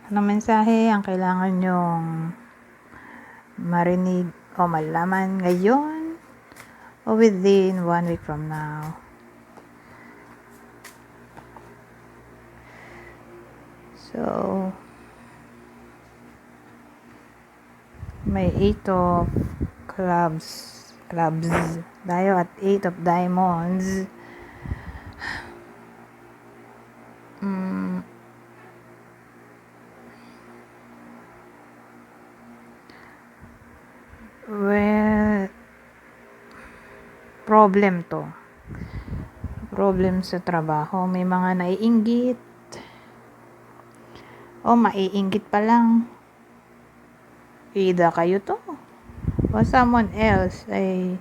Anong mensahe ang kailangan nyong marinig o malaman ngayon o within 1 week from now? So, may 8 of clubs tayo at 8 of diamonds. Well, problem sa trabaho, may mga naiinggit o maiinggit pa lang, either kayo to o someone else ay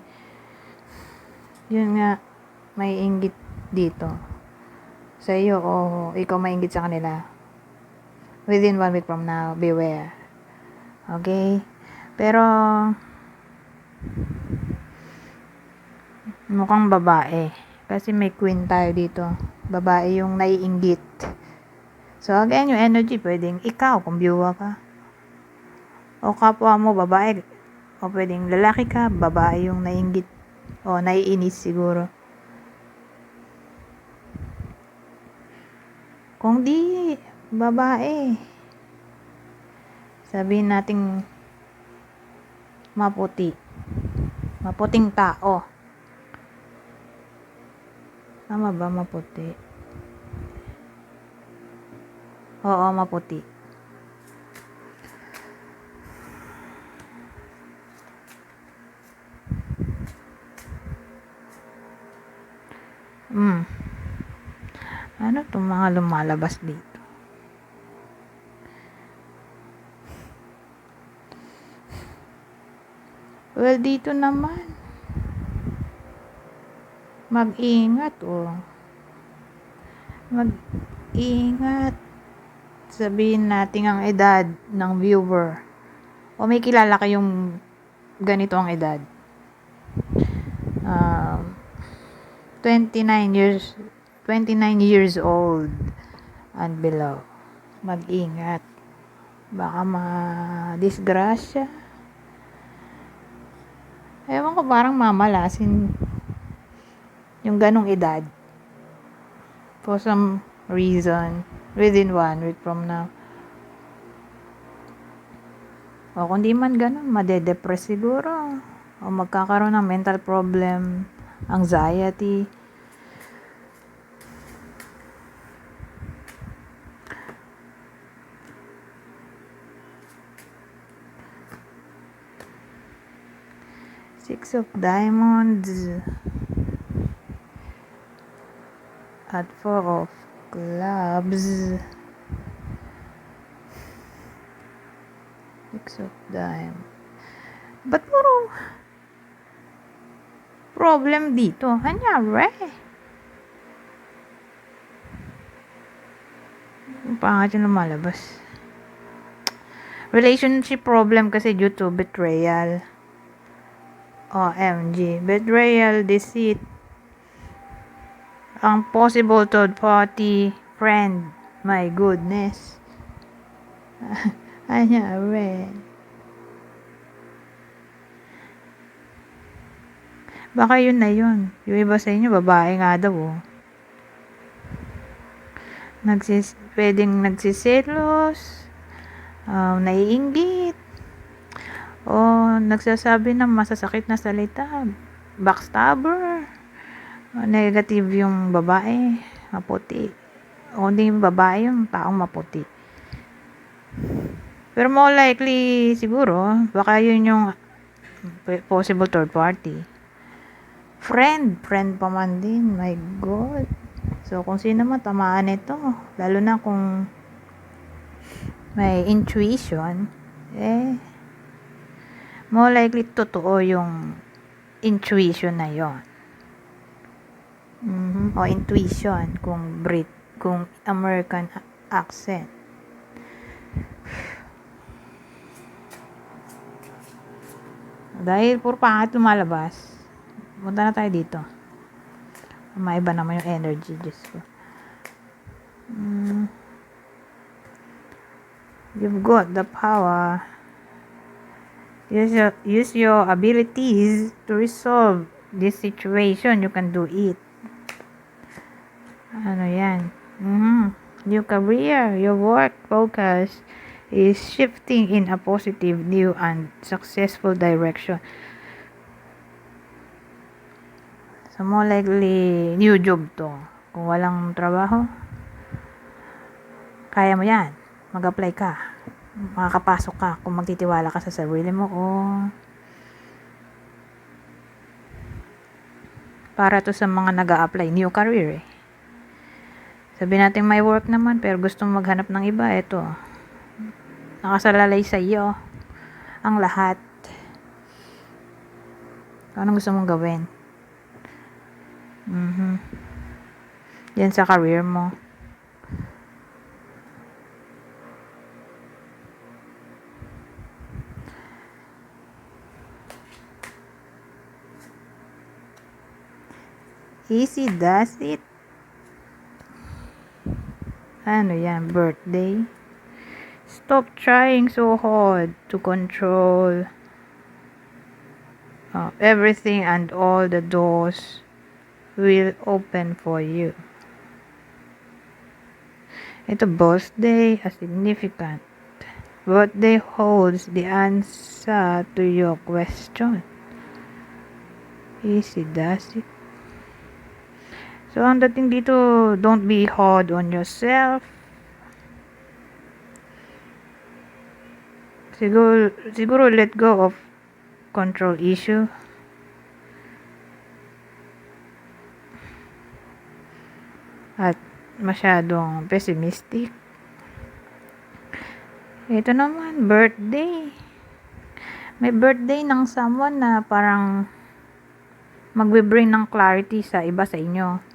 yun nga, may inggit dito sa iyo o ikaw mainggit sa kanila. Within 1 week from now, beware. Okay? Pero mukhang babae kasi may queen tayo dito. Babae yung naiinggit. So again, yung energy pwedeng ikaw kung byuwa ka o kapwa mo babae, o pwedeng lalaki ka, babae yung naiinggit o naiinis siguro. Kung di babae, sabihin nating maputing tao. Tama ba maputi? Oo, maputi. Ano itong mga lumalabas dito? Well, dito naman mag-ingat mag-ingat. Sabihin natin ang edad ng viewer o may kilala kayong ganito ang edad, 29 years old and below. Mag-ingat, baka ma-disgrasya. Ewan ko, parang mamalasin yung ganong edad for some reason within 1 week from now. O kung di man ganon, madedepress siguro o magkakaroon ng mental problem, anxiety. Six of diamonds at 4 of clubs. 6 of diamonds. Ba't puro problem dito? Anyari? Ang pangat yung lumalabas. Relationship problem kasi due to betrayal. OMG. Betrayal, deceit. Ang possible third party friend. My goodness. Anyari? Baka yun na yun. Yung iba sa inyo, babae nga daw. Pwedeng nagsiselos, naiinggit, o nagsasabi ng masasakit na salita, backstabber, negative yung babae, maputi. O hindi yung babae, yung taong maputi. Pero more likely, siguro, baka yun yung possible third party. Friend pa man din, my God. So, kung sino man tamaan ito, lalo na kung may intuition, more likely totoo yung intuition na yon. O intuition, kung American accent. Dahil puro pangat lumalabas, punta na tayo dito. Maiba naman yung energy, Diyos ko. You've got the power. Use your abilities to resolve this situation. You can do it. Ano yan? New career. Your work focus is shifting in a positive, new, and successful direction. So, more likely, new job to. Kung walang trabaho, kaya mo yan. Mag-apply ka. Makakapasok ka kung magtitiwala ka sa sarili mo o para to sa mga nag-a-apply. New career eh. Sabi natin may work naman pero gusto maghanap ng iba. Ito. Nakasalalay sa iyo ang lahat. Anong gusto mong gawin? Yan sa career mo. Easy does it. Ano yan? Birthday. Stop trying so hard to control everything and all the doors will open for you. Ito, birthday, a significant. Birthday holds the answer to your question. Easy does it. So, ang dating dito, don't be hard on yourself. Siguro let go of control issue. At masyadong pessimistic. Ito naman, birthday. May birthday ng someone na parang magbe-bring ng clarity sa iba sa inyo.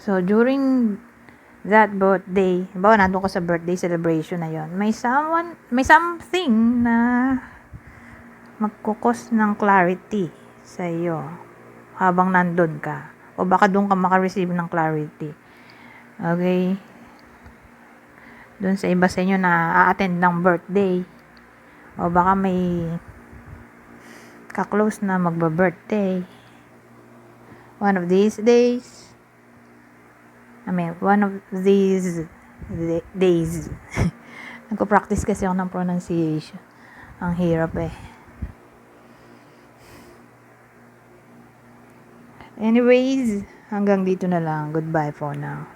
So, during that birthday, bawa nandun ko sa birthday celebration na yon, may something na magkukos ng clarity sa iyo habang nandun ka. O baka doon ka makareceive ng clarity. Okay? Doon sa iba sa inyo na a-attend ng birthday. O baka may ka-close na magba-birthday. One of these days. Nagpo-practice kasi ako ng pronunciation. Ang hirap eh. Anyways, hanggang dito na lang. Goodbye for now.